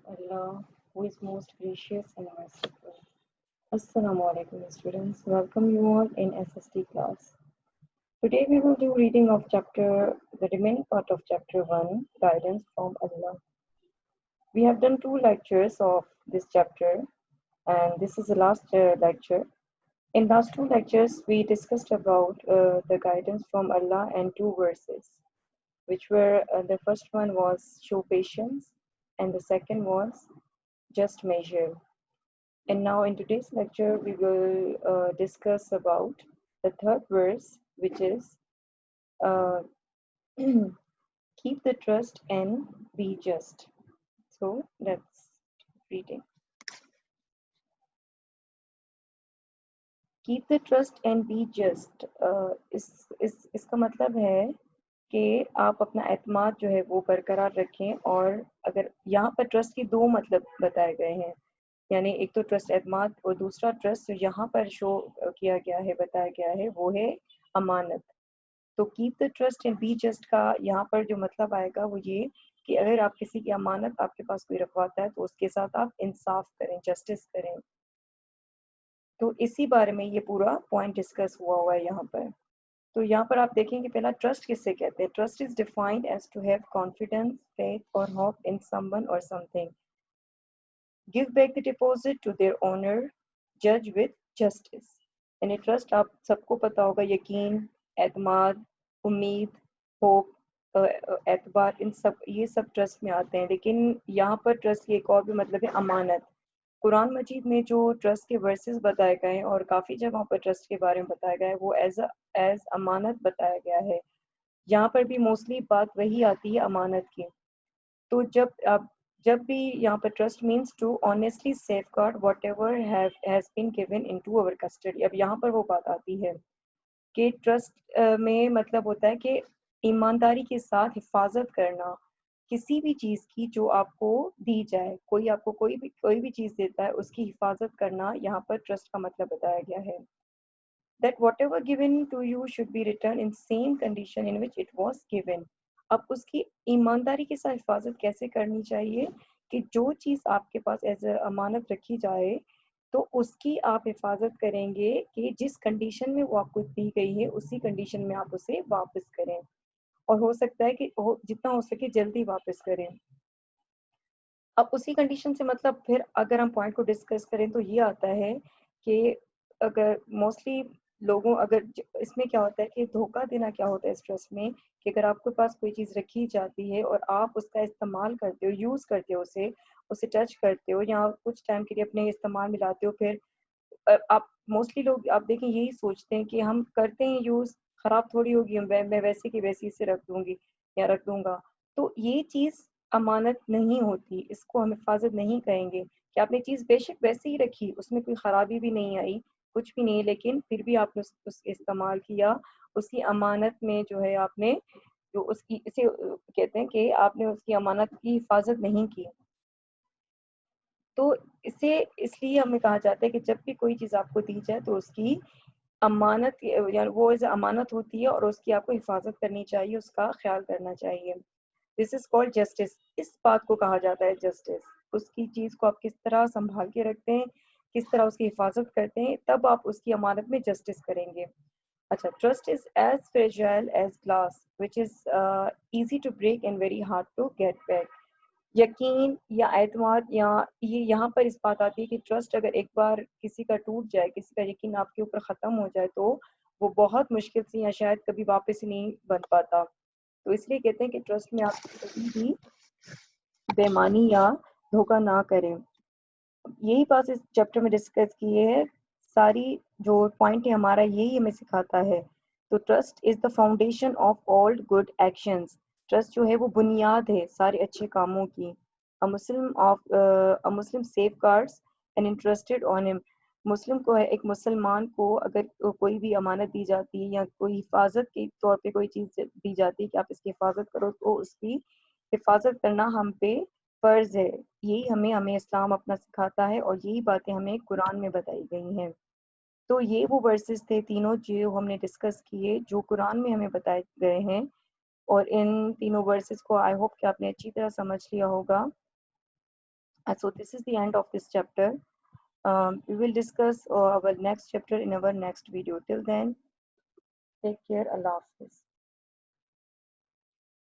Allah, who is most gracious and merciful. Assalamu alaikum students. Welcome you all in SST class. Today we will do reading of the remaining part of chapter 1, Guidance from Allah. We have done 2 lectures of this chapter and this is the last lecture. In last 2 lectures we discussed about the guidance from Allah and 2 verses, which were the first one was show patience and the second was just measure. And now in today's lecture, we will discuss about the third verse, which is uh, keep the trust and be just. So let's reading. Keep the trust and be just. इसका मतलब है कि आप अपना एतमाद जो है वो बरकरार रखें, और अगर यहाँ पर ट्रस्ट के 2 मतलब बताए गए हैं, यानी एक तो ट्रस्ट एतमाद और दूसरा ट्रस्ट जो यहाँ पर शो किया गया है, बताया गया है, वो है अमानत. तो keep the trust and be just का यहाँ पर जो मतलब आएगा वो ये कि अगर आप किसी की अमानत आपके पास कोई रखवाता है तो उसके साथ आप इंसाफ करें, जस्टिस करें. तो इसी बारे में ये पूरा पॉइंट डिस्कस हुआ है यहाँ पर. तो यहाँ पर आप देखेंगे पहला ट्रस्ट किससे कहते हैं. Trust is defined as to have confidence, faith or hope in someone or something. Give back the deposit to their owner, जज विद जस्टिस. यानी ट्रस्ट आप सबको पता होगा, यकीन, एतमाद, उम्मीद, होप, एतबार, इन सब ये सब ट्रस्ट में आते हैं. लेकिन यहाँ पर ट्रस्ट की एक और भी मतलब है अमानत. कुरान मजीद में जो ट्रस्ट के वर्सेस बताए गए हैं और काफ़ी जगहों पर ट्रस्ट के बारे में बताया गया है वो एज अमानत बताया गया है. यहाँ पर भी मोस्टली बात वही आती है अमानत की. तो जब भी यहाँ पर trust means to honestly safeguard whatever has been given into our custody. अब यहाँ पर वो बात आती है कि ट्रस्ट में मतलब होता है कि ईमानदारी के साथ हिफाजत करना किसी भी चीज़ की जो आपको दी जाए. कोई आपको कोई भी चीज़ देता है उसकी हिफाजत करना, यहाँ पर ट्रस्ट का मतलब बताया गया है. That whatever given to you should be returned in same condition in which it was given. अब उसकी ईमानदारी के साथ हिफाजत कैसे करनी चाहिए कि जो चीज़ आपके पास एज अमानत रखी जाए तो उसकी आप हिफाजत करेंगे कि जिस कंडीशन में वो आपको दी गई है उसी कंडीशन में आप उसे वापस करें, और हो सकता है कि जितना हो सके जल्दी वापस करें. अब उसी कंडीशन से मतलब फिर अगर हम पॉइंट को डिस्कस करें तो ये आता है कि अगर मोस्टली लोगों इसमें क्या होता है कि धोखा देना क्या होता है इस ट्रस्ट में कि अगर आपके पास कोई चीज़ रखी जाती है और आप उसका इस्तेमाल करते हो, यूज़ करते हो, उसे टच करते हो या कुछ टाइम के लिए अपने इस्तेमाल में लाते हो, फिर आप मोस्टली लोग आप देखें यही सोचते हैं कि हम करते हैं यूज़, ख़राब थोड़ी होगी, मैं वैसे की वैसी इसे रख दूंगी या रख दूंगा. तो ये चीज़ अमानत नहीं होती, इसको हम हिफाजत नहीं कहेंगे कि आपने चीज़ बेशक वैसे ही रखी, उसमें कोई ख़राबी भी नहीं आई, कुछ भी नहीं, लेकिन फिर भी आपने उस इस्तेमाल किया, उसकी अमानत में जो है आपने जो उसकी इसे कहते हैं कि आपने उसकी अमानत की हिफाजत नहीं की. तो इसे इसलिए हमें कहा जाता है कि जब भी कोई चीज़ आपको दी जाए तो उसकी अमानत या वो एज अमानत होती है और उसकी आपको हिफाजत करनी चाहिए, उसका ख्याल करना चाहिए. This is called justice. इस बात को कहा जाता है जस्टिस. उसकी चीज़ को आप किस तरह संभाल के रखते हैं, किस तरह उसकी हिफाजत करते हैं, तब आप उसकी अमानत में जस्टिस करेंगे. अच्छा, trust is as fragile as glass which is easy to break and very hard to get back. यकीन या एतमाद या ये यहाँ पर इस बात आती है कि ट्रस्ट अगर एक बार किसी का टूट जाए, किसी का यकीन आपके ऊपर ख़त्म हो जाए तो वो बहुत मुश्किल से या शायद कभी वापस ही नहीं बन पाता. तो इसलिए कहते हैं कि ट्रस्ट में आप कभी भी बेईमानी या धोखा ना करें. यही बात इस चैप्टर में डिस्कस की है. सारी जो पॉइंट है हमारा यही हमें सिखाता है. तो trust is the foundation of all good actions. Trust जो है वो बुनियाद है सारे अच्छे कामों की. A Muslim safeguards and interested on him. Muslim को है, एक मुसलमान को अगर कोई भी अमानत दी जाती है या कोई हिफाजत के तौर पे कोई चीज़ दी जाती है कि आप इसकी हिफाजत करो, तो उसकी हिफाजत करना हम पे फ़र्ज़ है. यही हमें इस्लाम अपना सिखाता है और यही बातें हमें कुरान में बताई गई हैं. तो ये वो वर्सेस थे तीनों जो हमने डिस्कस किए, जो कुरान में हमें बताए गए हैं, और इन तीनों वर्सेस को आई होप कि आपने अच्छी तरह समझ लिया होगा. So this is the end of this chapter. We will discuss our next chapter in our next video. Till then, take care. Allah Hafiz.